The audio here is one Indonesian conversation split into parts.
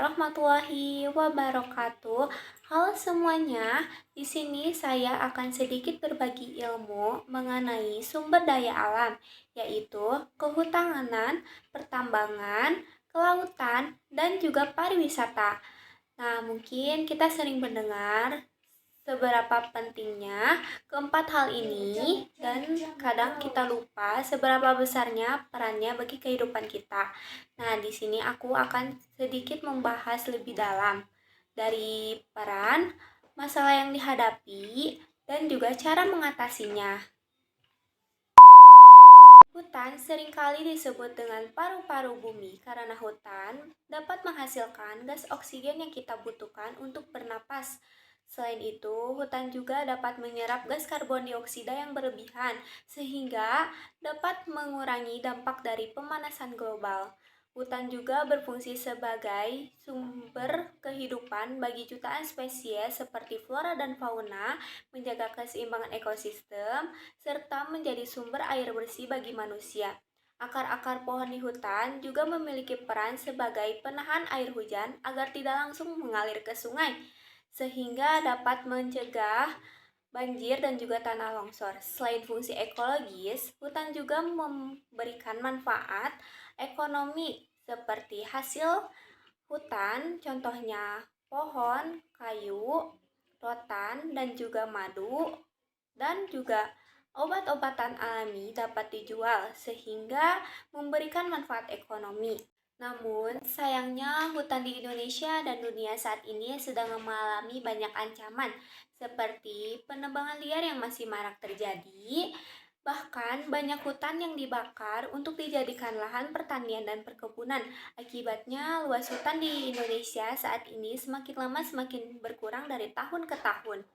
warahmatullahi wabarakatuh. Halo semuanya, di sini saya akan sedikit berbagi ilmu mengenai sumber daya alam, yaitu kehutanan, pertambangan, kelautan, dan juga pariwisata. Nah, mungkin kita sering mendengar seberapa pentingnya keempat hal ini dan kadang kita lupa seberapa besarnya perannya bagi kehidupan kita. Nah, di sini aku akan sedikit membahas lebih dalam dari peran, masalah yang dihadapi, dan juga cara mengatasinya. Hutan seringkali disebut dengan paru-paru bumi karena hutan dapat menghasilkan gas oksigen yang kita butuhkan untuk bernapas. Selain itu, hutan juga dapat menyerap gas karbon dioksida yang berlebihan, sehingga dapat mengurangi dampak dari pemanasan global. Hutan juga berfungsi sebagai sumber kehidupan bagi jutaan spesies seperti flora dan fauna, menjaga keseimbangan ekosistem, serta menjadi sumber air bersih bagi manusia. Akar-akar pohon di hutan juga memiliki peran sebagai penahan air hujan agar tidak langsung mengalir ke sungai, sehingga dapat mencegah banjir dan juga tanah longsor. Selain fungsi ekologis, hutan juga memberikan manfaat ekonomi seperti hasil hutan, contohnya pohon, kayu, rotan, dan juga madu, dan juga obat-obatan alami dapat dijual sehingga memberikan manfaat ekonomi. Namun, sayangnya hutan di Indonesia dan dunia saat ini sedang mengalami banyak ancaman seperti penebangan liar yang masih marak terjadi, bahkan banyak hutan yang dibakar untuk dijadikan lahan pertanian dan perkebunan. Akibatnya, luas hutan di Indonesia saat ini semakin lama semakin berkurang dari tahun ke tahun.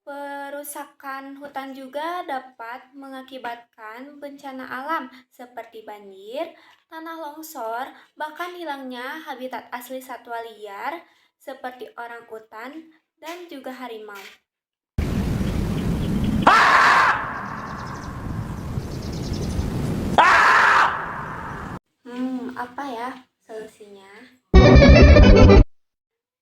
Perusakan hutan juga dapat mengakibatkan bencana alam seperti banjir, tanah longsor, bahkan hilangnya habitat asli satwa liar seperti orang utan dan juga harimau. Apa ya solusinya?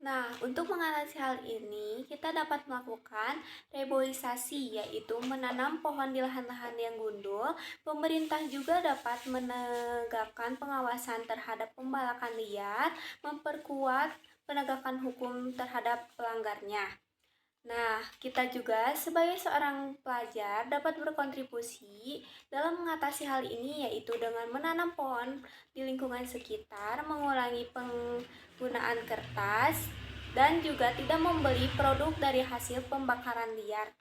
Nah, untuk mengatasi hal ini, kita dapat melakukan reboisasi, yaitu menanam pohon di lahan-lahan yang gundul. Pemerintah juga dapat menegakkan pengawasan terhadap pembalakan liar, memperkuat penegakan hukum terhadap pelanggarnya. Nah, kita juga sebagai seorang pelajar dapat berkontribusi dalam mengatasi hal ini, yaitu dengan menanam pohon di lingkungan sekitar, mengurangi penggunaan kertas, dan juga tidak membeli produk dari hasil pembakaran liar.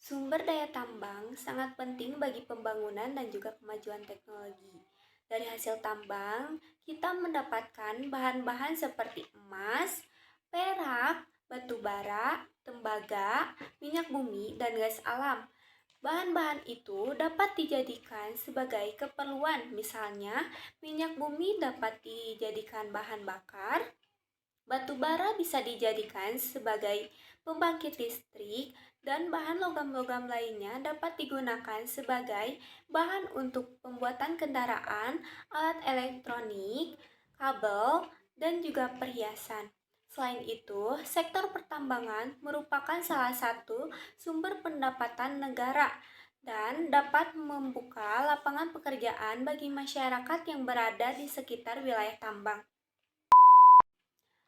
Sumber daya tambang sangat penting bagi pembangunan dan juga kemajuan teknologi. Dari hasil tambang, kita mendapatkan bahan-bahan seperti emas, perak, batu bara, tembaga, minyak bumi, dan gas alam. Bahan-bahan itu dapat dijadikan sebagai keperluan, misalnya minyak bumi dapat dijadikan bahan bakar, batu bara bisa dijadikan sebagai pembangkit listrik, dan bahan logam-logam lainnya dapat digunakan sebagai bahan untuk pembuatan kendaraan, alat elektronik, kabel, dan juga perhiasan. Selain itu, sektor pertambangan merupakan salah satu sumber pendapatan negara dan dapat membuka lapangan pekerjaan bagi masyarakat yang berada di sekitar wilayah tambang.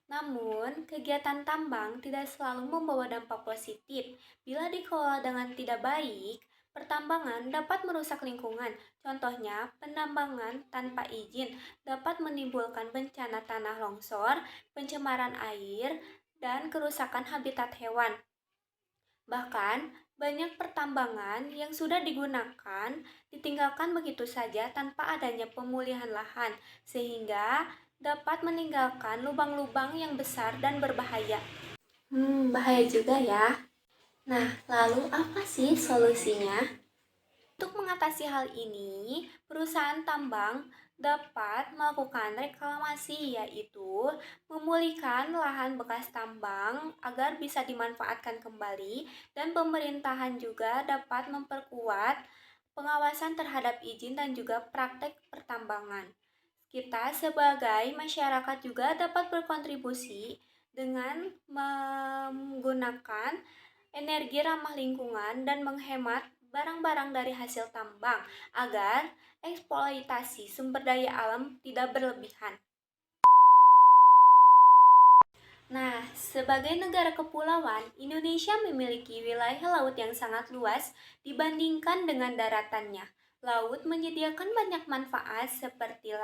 Namun, kegiatan tambang tidak selalu membawa dampak positif. Bila dikelola dengan tidak baik, pertambangan dapat merusak lingkungan. Contohnya, penambangan tanpa izin dapat menimbulkan bencana tanah longsor, pencemaran air, dan kerusakan habitat hewan. Bahkan, banyak pertambangan yang sudah digunakan ditinggalkan begitu saja tanpa adanya pemulihan lahan, sehingga dapat meninggalkan lubang-lubang yang besar dan berbahaya. Bahaya juga ya. Nah, lalu apa sih solusinya? Untuk mengatasi hal ini, perusahaan tambang dapat melakukan reklamasi, yaitu memulihkan lahan bekas tambang agar bisa dimanfaatkan kembali, dan pemerintahan juga dapat memperkuat pengawasan terhadap izin dan juga praktek pertambangan. Kita sebagai masyarakat juga dapat berkontribusi dengan menggunakan energi ramah lingkungan dan menghemat barang-barang dari hasil tambang agar eksploitasi sumber daya alam tidak berlebihan. Nah, sebagai negara kepulauan, Indonesia memiliki wilayah laut yang sangat luas dibandingkan dengan daratannya. Laut menyediakan banyak manfaat seperti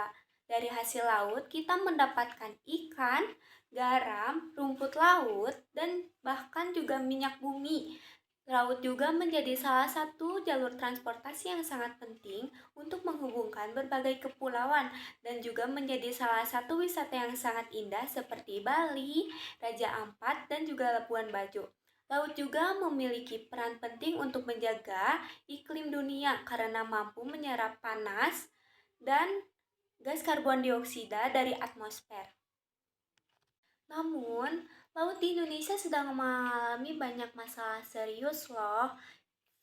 dari hasil laut kita mendapatkan ikan, garam, rumput laut, dan bahkan juga minyak bumi. Laut juga menjadi salah satu jalur transportasi yang sangat penting untuk menghubungkan berbagai kepulauan dan juga menjadi salah satu wisata yang sangat indah seperti Bali, Raja Ampat, dan juga Labuan Bajo. Laut juga memiliki peran penting untuk menjaga iklim dunia karena mampu menyerap panas dan gas karbon dioksida dari atmosfer. Namun, laut di Indonesia sedang mengalami banyak masalah serius loh,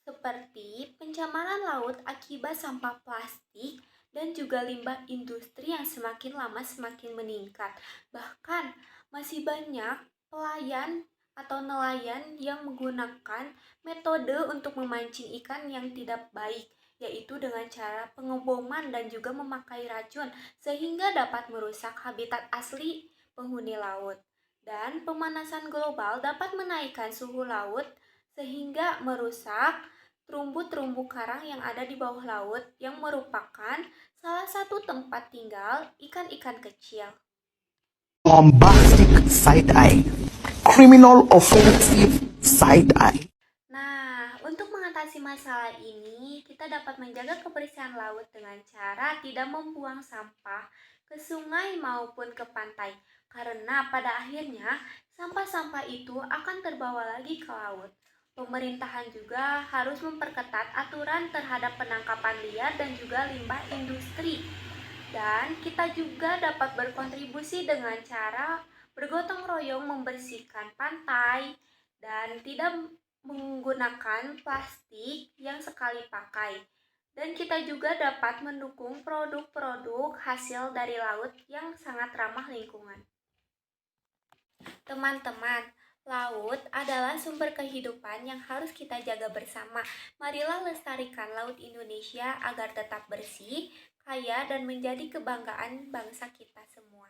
seperti pencemaran laut akibat sampah plastik dan juga limbah industri yang semakin lama semakin meningkat. Bahkan, masih banyak pelayan atau nelayan yang menggunakan metode untuk memancing ikan yang tidak baik, yaitu dengan cara pengeboman dan juga memakai racun, sehingga dapat merusak habitat asli penghuni laut. Dan pemanasan global dapat menaikkan suhu laut sehingga merusak terumbu-terumbu karang yang ada di bawah laut yang merupakan salah satu tempat tinggal ikan-ikan kecil. Bombastic side-eye, criminal offensive side-eye. Nah, untuk mengatasi masalah ini, kita dapat menjaga kebersihan laut dengan cara tidak membuang sampah ke sungai maupun ke pantai. Karena pada akhirnya, sampah-sampah itu akan terbawa lagi ke laut. Pemerintahan juga harus memperketat aturan terhadap penangkapan liar dan juga limbah industri. Dan kita juga dapat berkontribusi dengan cara bergotong royong membersihkan pantai dan tidak menggunakan plastik yang sekali pakai. Dan kita juga dapat mendukung produk-produk hasil dari laut yang sangat ramah lingkungan. Teman-teman, laut adalah sumber kehidupan yang harus kita jaga bersama. Marilah lestarikan laut Indonesia agar tetap bersih, kaya, dan menjadi kebanggaan bangsa kita semua.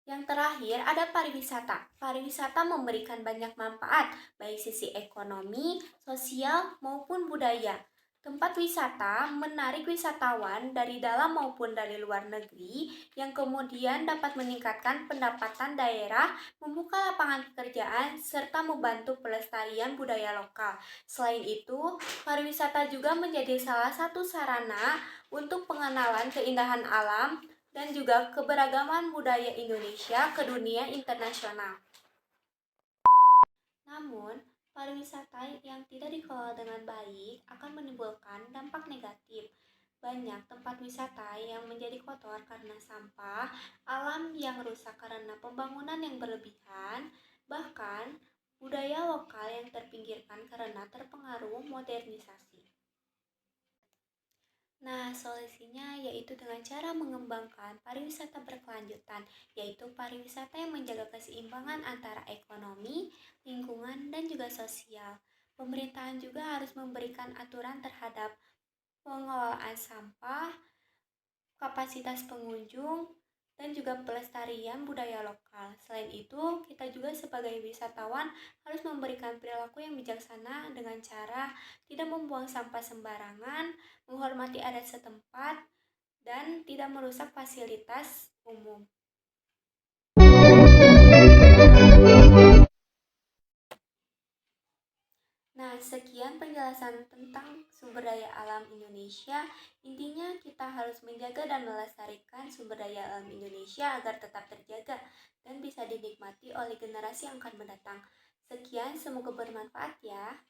Yang terakhir ada pariwisata. Pariwisata memberikan banyak manfaat, baik sisi ekonomi, sosial, maupun budaya. Tempat wisata menarik wisatawan dari dalam maupun dari luar negeri yang kemudian dapat meningkatkan pendapatan daerah, membuka lapangan pekerjaan, serta membantu pelestarian budaya lokal. Selain itu, pariwisata juga menjadi salah satu sarana untuk pengenalan keindahan alam dan juga keberagaman budaya Indonesia ke dunia internasional. Namun, pariwisata yang tidak dikelola dengan baik akan menimbulkan dampak negatif. Banyak tempat wisata yang menjadi kotor karena sampah, alam yang rusak karena pembangunan yang berlebihan, bahkan budaya lokal yang terpinggirkan karena terpengaruh modernisasi. Nah, solusinya yaitu dengan cara mengembangkan pariwisata berkelanjutan, yaitu pariwisata yang menjaga keseimbangan antara ekonomi, lingkungan, dan juga sosial. Pemerintahan juga harus memberikan aturan terhadap pengelolaan sampah, kapasitas pengunjung, dan juga pelestarian budaya lokal. Selain itu, kita juga sebagai wisatawan harus memberikan perilaku yang bijaksana dengan cara tidak membuang sampah sembarangan, menghormati adat setempat, dan tidak merusak fasilitas umum. Nah, sekian penjelasan tentang sumber daya alam Indonesia. Intinya kita harus menjaga dan melestarikan sumber daya alam Indonesia agar tetap terjaga dan bisa dinikmati oleh generasi yang akan mendatang. Sekian, semoga bermanfaat ya.